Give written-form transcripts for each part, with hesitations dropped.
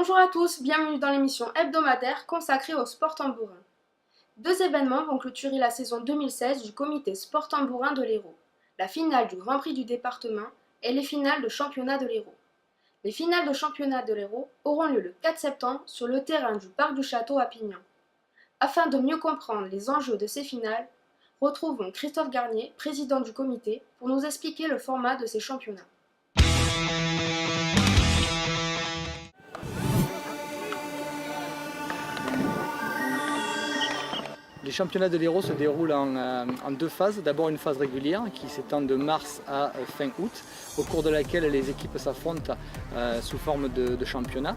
Bonjour à tous, bienvenue dans l'émission hebdomadaire consacrée au sport tambourin. Deux événements vont clôturer la saison 2016 du comité sport tambourin de l'Hérault. La finale du Grand Prix du département et les finales de championnat de l'Hérault. Les finales de championnat de l'Hérault auront lieu le 4 septembre sur le terrain du Parc du Château à Pignan. Afin de mieux comprendre les enjeux de ces finales, retrouvons Christophe Garnier, président du comité, pour nous expliquer le format de ces championnats. Les championnats de l'Hérault se déroulent en deux phases. D'abord une phase régulière qui s'étend de mars à fin août, au cours de laquelle les équipes s'affrontent sous forme de championnat.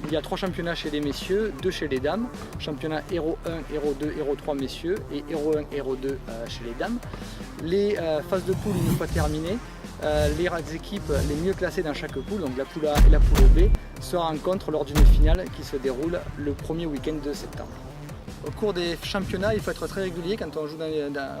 Il y a 3 championnats chez les messieurs, 2 chez les dames. Championnat Hérault 1, Hérault 2, Hérault 3 messieurs et Hérault 1, Hérault 2 chez les dames. Les phases de poule une fois terminées, les équipes les mieux classées dans chaque poule, donc la poule A et la poule B, se rencontrent lors d'une finale qui se déroule le premier week-end de septembre. Au cours des championnats, il faut être très régulier quand on joue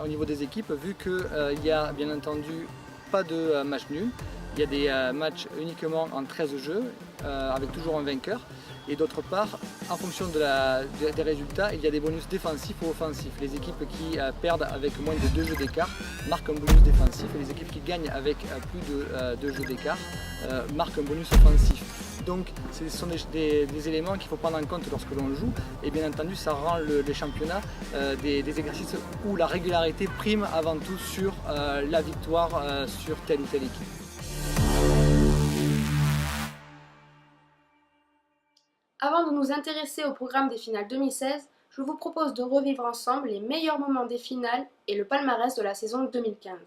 au niveau des équipes, vu qu'il n'y a bien entendu pas de match nul. Il y a des matchs uniquement en 13 jeux, avec toujours un vainqueur. Et d'autre part, en fonction des résultats, il y a des bonus défensifs ou offensifs. Les équipes qui perdent avec moins de 2 jeux d'écart marquent un bonus défensif, et les équipes qui gagnent avec plus de 2 jeux d'écart marquent un bonus offensif. Donc ce sont des éléments qu'il faut prendre en compte lorsque l'on joue, et bien entendu ça rend les championnats des exercices où la régularité prime avant tout sur la victoire sur telle ou telle équipe. Avant de nous intéresser au programme des finales 2016, je vous propose de revivre ensemble les meilleurs moments des finales et le palmarès de la saison 2015.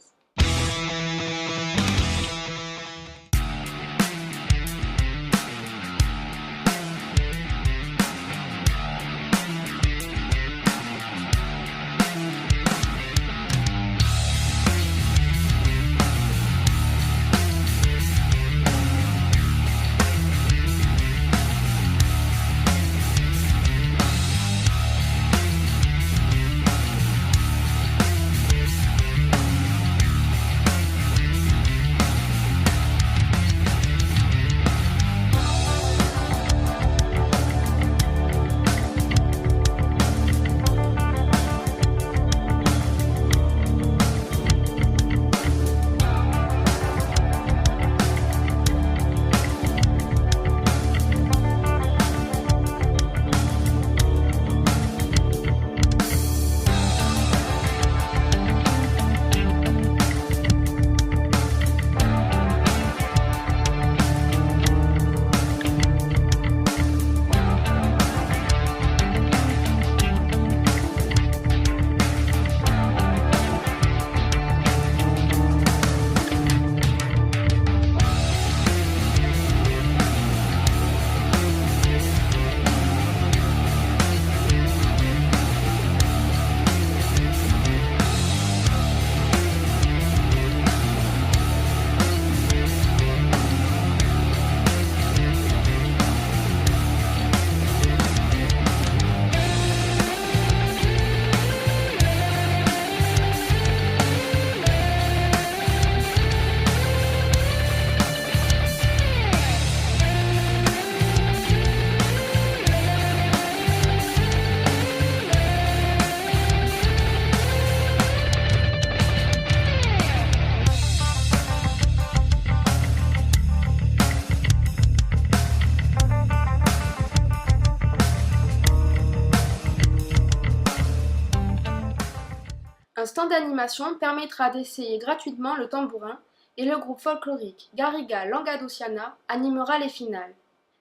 Un stand d'animation permettra d'essayer gratuitement le tambourin et le groupe folklorique Garriga Languedociana animera les finales.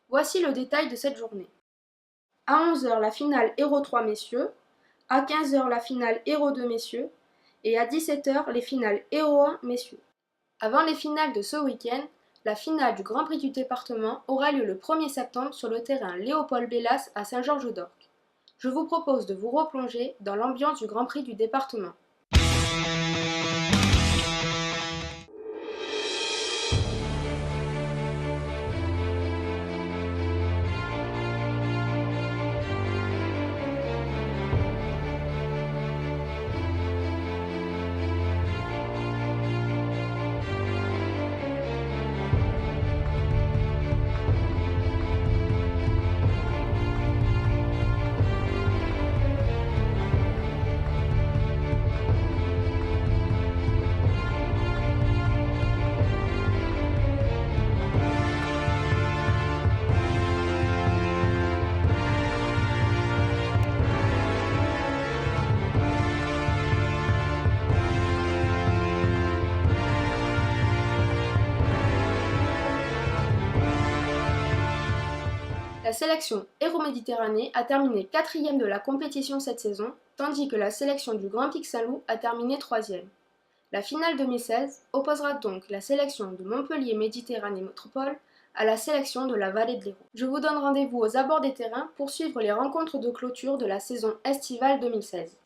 Voici le détail de cette journée. À 11h la finale Hérault 3 messieurs, à 15h la finale Hérault 2 messieurs et à 17h les finales Hérault 1 messieurs. Avant les finales de ce week-end, la finale du Grand Prix du département aura lieu le 1er septembre sur le terrain Léopold Bellas à Saint-Georges-d'Orc. Je vous propose de vous replonger dans l'ambiance du Grand Prix du département. La sélection Hérault-Méditerranée a terminé 4e de la compétition cette saison, tandis que la sélection du Grand Pic Saint-Loup a terminé 3e. La finale 2016 opposera donc la sélection de Montpellier Méditerranée Métropole à la sélection de la Vallée de l'Hérault. Je vous donne rendez-vous aux abords des terrains pour suivre les rencontres de clôture de la saison estivale 2016.